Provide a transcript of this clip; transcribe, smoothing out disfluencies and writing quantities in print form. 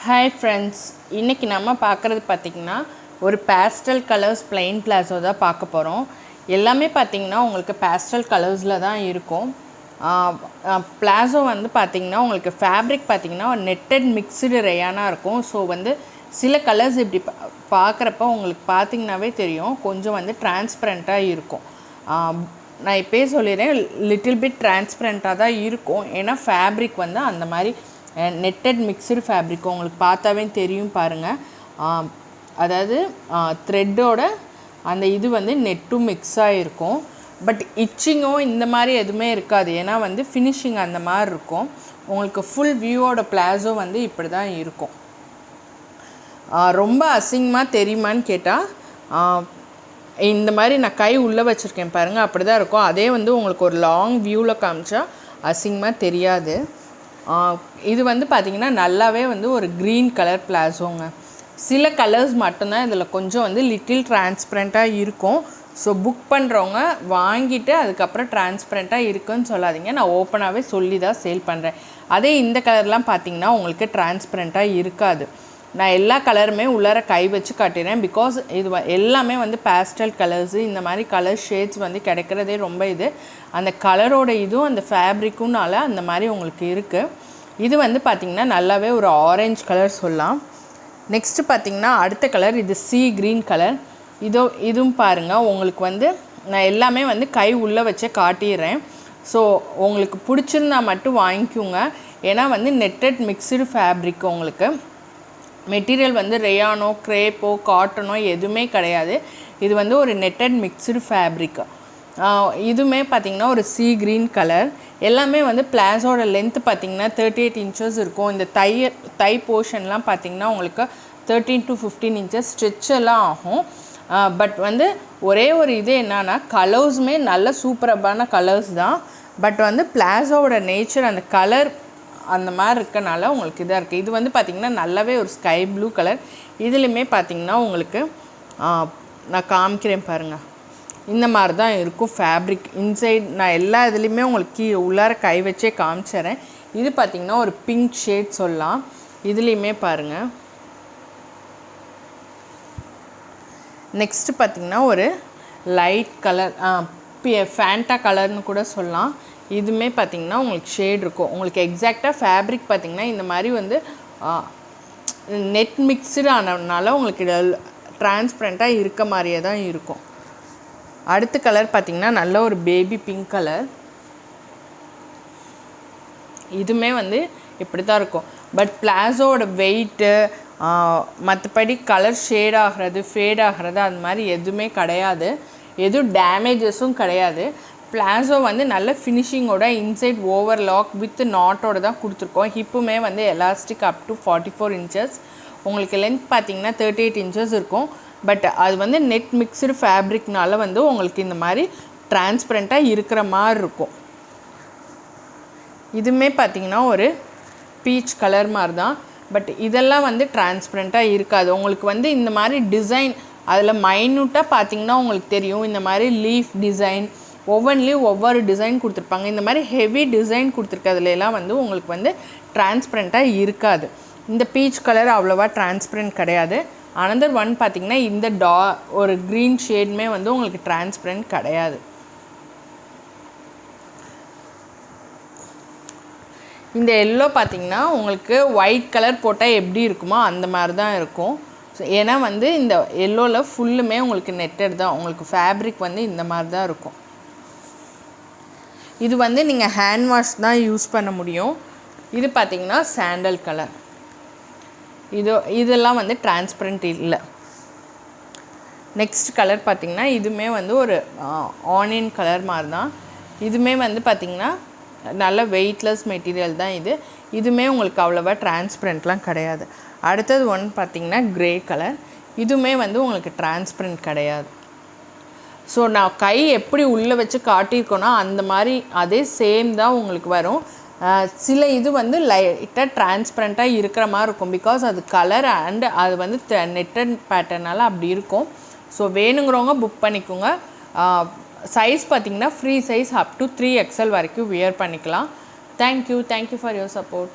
Hi friends, இன்னைக்கு நம்ம பார்க்குறது பார்த்திங்கன்னா ஒரு பேஸ்டல் கலர்ஸ் plain பிளாசோ தான் பார்க்க போகிறோம். எல்லாமே பார்த்திங்கன்னா உங்களுக்கு பேஸ்டல் கலர்ஸில் தான் இருக்கும். பிளாசோ வந்து பார்த்திங்கன்னா உங்களுக்கு ஃபேப்ரிக் பார்த்திங்கன்னா நெட்டட் மிக்ஸ்டு ரேயானாக இருக்கும். ஸோ வந்து சில கலர்ஸ் இப்படி பார்க்குறப்ப உங்களுக்கு பார்த்திங்கனாவே தெரியும் கொஞ்சம் வந்து டிரான்ஸ்பரண்ட்டாக இருக்கும். நான் இப்போயே சொல்லிடுறேன், லிட்டில் பிட் டிரான்ஸ்பரண்ட்டாக தான் இருக்கும். ஏன்னா ஃபேப்ரிக் வந்து அந்த மாதிரி நெட்டட் மிக்ஸ்டு ஃபேப்ரிக் உங்களுக்கு பார்த்தாவே தெரியும் பாருங்கள். அதாவது த்ரெட்டோட அந்த இது வந்து நெட்டும் மிக்ஸாக இருக்கும். பட் இச்சிங்கோ இந்த மாதிரி எதுவுமே இருக்காது. ஏன்னா வந்து ஃபினிஷிங் அந்த மாதிரி இருக்கும். உங்களுக்கு ஃபுல் வியூவோட பிளாசோ வந்து இப்படி தான் இருக்கும். ரொம்ப அசிங்கமாக தெரியுமான்னு கேட்டால் இந்த மாதிரி நான் கை உள்ளே வச்சுருக்கேன் பாருங்கள், அப்படி தான் இருக்கும். அதே வந்து உங்களுக்கு ஒரு லாங் வியூவில் காமிச்சா அசிங்கமாக தெரியாது. இது வந்து பார்த்திங்கன்னா நல்லாவே வந்து ஒரு க்ரீன் கலர் பிளாசோங்க. சில கலர்ஸ் மட்டும்தான் இதில் கொஞ்சம் வந்து லிட்டில் டிரான்ஸ்பரண்ட்டாக இருக்கும். ஸோ புக் பண்ணுறவங்க வாங்கிட்டு அதுக்கப்புறம் டிரான்ஸ்பரண்ட்டாக இருக்குன்னு சொல்லாதீங்க. நான் ஓப்பனாகவே சொல்லி தான் சேல் பண்ணுறேன். அதே இந்த கலர்லாம் பார்த்திங்கன்னா உங்களுக்கு டிரான்ஸ்பரண்ட்டாக இருக்காது. நான் எல்லா கலருமே உள்ளார கை வச்சு காட்டிடுறேன். பிகாஸ் இது எல்லாமே வந்து பேஸ்டல் கலர்ஸு, இந்த மாதிரி கலர் ஷேட்ஸ் வந்து கிடைக்கிறதே ரொம்ப இது. அந்த கலரோட இதுவும் அந்த ஃபேப்ரிக்கும்னால அந்த மாதிரி உங்களுக்கு இருக்குது. இது வந்து பார்த்திங்கன்னா நல்லாவே ஒரு ஆரஞ்சு கலர் சொல்லலாம். நெக்ஸ்ட்டு பார்த்திங்கன்னா அடுத்த கலர் இது சீ க்ரீன் கலர். இதுவும் பாருங்கள் உங்களுக்கு வந்து நான் எல்லாமே வந்து கை உள்ளே வச்சே காட்டிடுறேன். ஸோ உங்களுக்கு பிடிச்சிருந்தா மட்டும் வாங்கிக்கோங்க. ஏன்னா வந்து நெட்டட் மிக்ஸ்டு ஃபேப்ரிக், உங்களுக்கு மெட்டீரியல் வந்து ரேயானோ க்ரேப்போ காட்டனோ எதுவுமே கிடையாது. இது வந்து ஒரு நெட்டட் மிக்ஸ்டு ஃபேப்ரிக். இதுவுமே பார்த்திங்கன்னா ஒரு சீ க்ரீன் கலர். எல்லாமே வந்து பிளாஸோட லென்த்து பார்த்திங்கன்னா 38 இன்ச்சஸ் இருக்கும். இந்த தை போர்ஷன்லாம் பார்த்திங்கன்னா உங்களுக்கு 13 to 15 இன்ச்சஸ் ஸ்ட்ரெச் எல்லாம் ஆகும். பட் வந்து ஒரே ஒரு இது என்னன்னா கலர்ஸுமே நல்ல சூப்பரபான கலர்ஸ் தான். பட் வந்து பிளாஸோட நேச்சர் அந்த கலர் அந்த மாதிரி இருக்கனால உங்களுக்கு இதாக இருக்குது. இது வந்து பார்த்திங்கன்னா நல்லாவே ஒரு ஸ்கை ப்ளூ கலர். இதுலேயுமே பார்த்திங்கன்னா உங்களுக்கு நான் காமிக்கிறேன் பாருங்கள், இந்த மாதிரி தான் இருக்கும் ஃபேப்ரிக் இன்சைட். நான் எல்லா இதுலேயுமே உங்களுக்கு உள்ளார கை வச்சே காமிச்சிட்றேன். இது பார்த்திங்கன்னா ஒரு பிங்க் ஷேட் சொல்லலாம். இதுலேயுமே பாருங்கள். நெக்ஸ்ட்டு பார்த்திங்கன்னா ஒரு லைட் கலர், ஃபேண்டா கலர்னு கூட சொல்லலாம். இதுவுமே பார்த்திங்கன்னா உங்களுக்கு ஷேட் இருக்கும். உங்களுக்கு எக்ஸாக்டாக ஃபேப்ரிக் பார்த்திங்கன்னா இந்த மாதிரி வந்து நெட் மிக்ஸ்டு ஆனதுனால உங்களுக்கு டிரான்ஸ்பரண்ட்டாக இருக்க மாதிரியே தான் இருக்கும். அடுத்த கலர் பார்த்திங்கன்னா நல்ல ஒரு பேபி பிங்க் கலர். இதுவுமே வந்து இப்படி தான் இருக்கும். பட் பிளாஸோட வெயிட்டு மற்றபடி கலர் ஷேட் ஆகிறது ஃபேட் ஆகிறது அது மாதிரி எதுவுமே கிடையாது. எதுவும் டேமேஜஸும் கிடையாது. பிளாஸோ வந்து நல்ல ஃபினிஷிங்கோட இன்சைட் ஓவர்லாக் வித் நாட்டோட தான் கொடுத்துருக்கோம். ஹிப்புமே வந்து எலாஸ்டிக் அப் டு 44 இன்ச்சஸ். உங்களுக்கு லென்த் பார்த்திங்கன்னா 38 இன்ச்சஸ் இருக்கும். பட் அது வந்து நெட் மிக்ஸ்டு ஃபேப்ரிக்னால வந்து உங்களுக்கு இந்த மாதிரி டிரான்ஸ்பரண்ட்டாக இருக்கிற மாதிரி இருக்கும். இதுவுமே பார்த்திங்கன்னா ஒரு பீச் கலர் மாதிரி தான். பட் இதெல்லாம் வந்து டிரான்ஸ்பரண்ட்டாக இருக்காது. உங்களுக்கு வந்து இந்த மாதிரி டிசைன் அதில் மைன்யூட்டாக பார்த்திங்கன்னா உங்களுக்கு தெரியும். இந்த மாதிரி லீஃப் டிசைன் ஒவ்வொன்றிலையும் ஒவ்வொரு டிசைன் கொடுத்துருப்பாங்க. இந்த மாதிரி ஹெவி டிசைன் கொடுத்துருக்கிறதுலாம் வந்து உங்களுக்கு வந்து டிரான்ஸ்பரண்ட்டாக இருக்காது. இந்த பீச் கலர் அவ்வளோவா டிரான்ஸ்பரண்ட் கிடையாது. அனதர் ஒன் பார்த்திங்கன்னா இந்த ஒரு க்ரீன் ஷேடுமே வந்து உங்களுக்கு டிரான்ஸ்பரண்ட் கிடையாது. இந்த எல்லோ பார்த்திங்கன்னா உங்களுக்கு ஒயிட் கலர் போட்டால் எப்படி இருக்குமோ அந்த மாதிரி தான் இருக்கும். ஸோ ஏன்னா வந்து இந்த எல்லோவில் ஃபுல்லுமே உங்களுக்கு நெட்டட் தான். உங்களுக்கு ஃபேப்ரிக் வந்து இந்த மாதிரி தான் இருக்கும். இது வந்து நீங்கள் ஹேண்ட் வாஷ் தான் யூஸ் பண்ண முடியும். இது பார்த்திங்கன்னா சாண்டல் கலர். இதெல்லாம் வந்து டிரான்ஸ்பரண்ட் இல்லை. நெக்ஸ்ட் கலர் பார்த்திங்கன்னா இதுவுமே வந்து ஒரு ஆனியன் கலர் மாதிரி தான். இதுவுமே வந்து பார்த்திங்கன்னா நல்ல வெயிட்லெஸ் மெட்டீரியல் தான் இது. இதுவுமே உங்களுக்கு அவ்வளோவா டிரான்ஸ்பரண்ட்லாம் கிடையாது. அடுத்தது ஒன்று பார்த்திங்கன்னா க்ரே கலர். இதுவுமே வந்து உங்களுக்கு டிரான்ஸ்பரண்ட் கிடையாது. ஸோ நான் கை எப்படி உள்ளே வச்சு காட்டியிருக்கோன்னா அந்த மாதிரி அதே சேம் தான் உங்களுக்கு வரும். சில இது வந்து லைட்டாக டிரான்ஸ்பரண்ட்டாக இருக்கிற மாதிரி இருக்கும். பிகாஸ் அது கலர் அண்டு அது வந்து நெட்டட் பேட்டர்னால் அப்படி இருக்கும். ஸோ வேணுங்கிறவங்க புக் பண்ணிக்கோங்க. சைஸ் பார்த்திங்கன்னா free size up to 3XL வரைக்கும் வியர் பண்ணிக்கலாம். Thank you for your support.